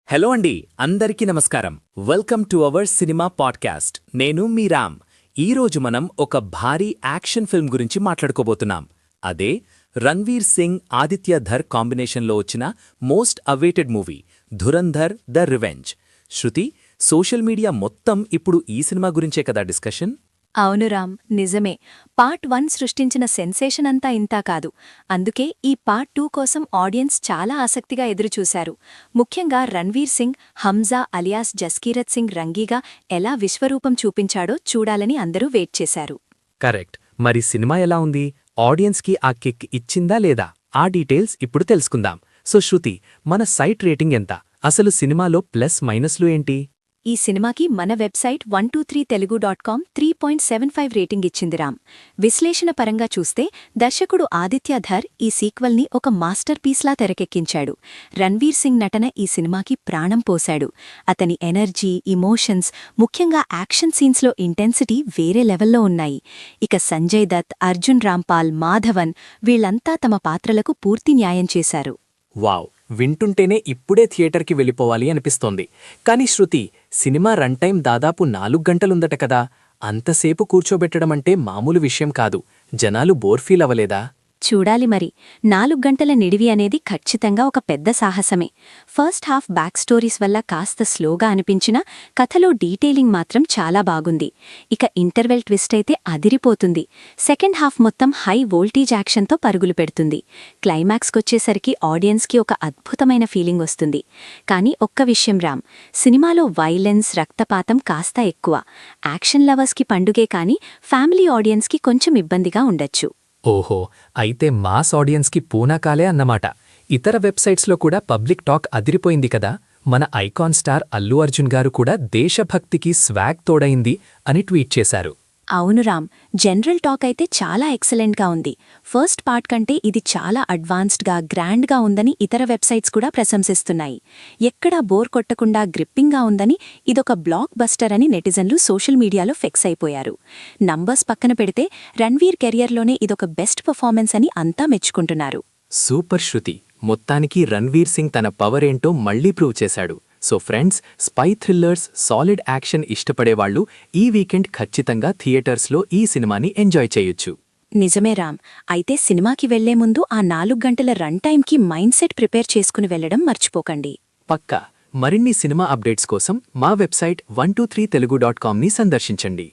Hello అండి, అందరికీ నమస్కారం. Welcome to our cinema podcast. నేను మీ రామ్. ఈరోజు మనం ఒక భారీ యాక్షన్ ఫిల్మ్ గురించి మాట్లాడుకోబోతున్నాం. అదే రణ్వీర్ సింగ్, ఆదిత్య ధర్ కాంబినేషన్లో వచ్చిన most awaited movie Dhurandhar the revenge. Shruti, social media మొత్తం ఇప్పుడు ఈ సినిమా గురించే కదా డిస్కషన్. అవును రామ్, నిజమే. పార్ట్ 1 సృష్టించిన సెన్సేషన్ అంతా ఇంతా కాదు. అందుకే ఈ పార్ట్ 2 కోసం ఆడియన్స్ చాలా ఆసక్తిగా ఎదురుచూశారు. ముఖ్యంగా రణ్వీర్ సింగ్ హంజా అలియాస్ జస్కీరత్ సింగ్ రంగీగా ఎలా విశ్వరూపం చూపించాడో చూడాలని అందరూ వెయిట్ చేశారు. కరెక్ట్. మరి సినిమా ఎలా ఉంది? ఆడియన్స్కి ఆ కిక్ ఇచ్చిందా లేదా? ఆ డీటెయిల్స్ ఇప్పుడు తెలుసుకుందాం. సో శృతి, మన సైట్ రేటింగ్ ఎంత? అసలు సినిమాలో ప్లస్ మైనస్లు ఏంటి? ఈ సినిమాకి మన వెబ్సైట్ 123telugu.com 3.75 రేటింగ్ ఇచ్చింది రామ్. విశ్లేషణ పరంగా చూస్తే దర్శకుడు ఆదిత్య ధర్ ఈ సీక్వెల్ని ఒక మాస్టర్ పీస్లా తెరకెక్కించాడు. రణ్వీర్ సింగ్ నటన ఈ సినిమాకి ప్రాణం పోశాడు. అతని ఎనర్జీ, ఇమోషన్స్, ముఖ్యంగా యాక్షన్ సీన్స్లో ఇంటెన్సిటీ వేరే లెవెల్లో ఉన్నాయి. ఇక సంజయ్ దత్, అర్జున్ రాంపాల్, మాధవన్ వీళ్లంతా తమ పాత్రలకు పూర్తి న్యాయం చేశారు. వావ్, వింటుంటేనే ఇప్పుడే థియేటర్కి వెళ్ళిపోవాలి అనిపిస్తోంది. కానీ శృతి, సినిమా రన్ టైం దాదాపు 4 గంటలుందట కదా. అంతసేపు కూర్చోబెట్టడమంటే మామూలు విషయం కాదు. జనాలు బోర్ ఫీల్ అవ్వలేదా? చూడాలి మరి. 4 గంటల నిడివి అనేది ఖచ్చితంగా ఒక పెద్ద సాహసమే. ఫస్ట్ హాఫ్ బ్యాక్ స్టోరీస్ వల్ల కాస్త స్లోగా అనిపించినా కథలో డీటెయిలింగ్ మాత్రం చాలా బాగుంది. ఇక ఇంటర్వెల్ ట్విస్ట్ అయితే అదిరిపోతుంది. సెకండ్ హాఫ్ మొత్తం హై వోల్టేజ్ యాక్షన్తో పరుగులు పెడుతుంది. క్లైమాక్స్కొచ్చేసరికి ఆడియన్స్కి ఒక అద్భుతమైన ఫీలింగ్ వస్తుంది. కానీ ఒక్క విషయం రామ్, సినిమాలో వైలెన్స్, రక్తపాతం కాస్త ఎక్కువ. యాక్షన్ లవర్స్కి పండుగే కానీ ఫ్యామిలీ ఆడియన్స్కి కొంచెం ఇబ్బందిగా ఉండొచ్చు. ఓహో, అయితే మాస్ ఆడియన్స్కి పూనాకాలే అన్నమాట. ఇతర వెబ్సైట్స్లో కూడా పబ్లిక్ టాక్ అదిరిపోయింది కదా. మన ఐకాన్ స్టార్ అల్లు అర్జున్ గారు కూడా దేశభక్తికి స్వాగ్ తోడైంది అని ట్వీట్ చేశారు. అవును రామ్, జనరల్ టాక్ అయితే చాలా ఎక్సలెంట్గా ఉంది. ఫస్ట్ పార్ట్ కంటే ఇది చాలా అడ్వాన్స్డ్గా, గ్రాండ్గా ఉందని ఇతర వెబ్సైట్స్ కూడా ప్రశంసిస్తున్నాయి. ఎక్కడా బోర్ కొట్టకుండా గ్రిప్పింగ్గా ఉందని, ఇదొక బ్లాక్ బస్టర్ అని నెటిజన్లు సోషల్ మీడియాలో ఫిక్స్ అయిపోయారు. నంబర్స్ పక్కన పెడితే రణ్వీర్ కెరియర్లోనే ఇదొక బెస్ట్ పర్ఫార్మెన్స్ అని అంతా మెచ్చుకుంటున్నారు. సూపర్ శృతి, మొత్తానికి రణ్వీర్ సింగ్ తన పవర్ ఏంటో మళ్లీ ప్రూవ్ చేశాడు. So friends, spy thrillers, solid action ఇష్టపడేవాళ్లు ఈ వీకెండ్ ఖచ్చితంగా థియేటర్స్లో ఈ సినిమాని ఎంజాయ్ చేయొచ్చు. నిజమే రామ్. అయితే సినిమాకి వెళ్లే ముందు ఆ 4 గంటల రన్ టైంకి మైండ్ సెట్ ప్రిపేర్ చేసుకుని వెళ్లడం మర్చిపోకండి. పక్కా. మరిన్ని సినిమా అప్డేట్స్ కోసం మా వెబ్సైట్ 123telugu.comని సందర్శించండి.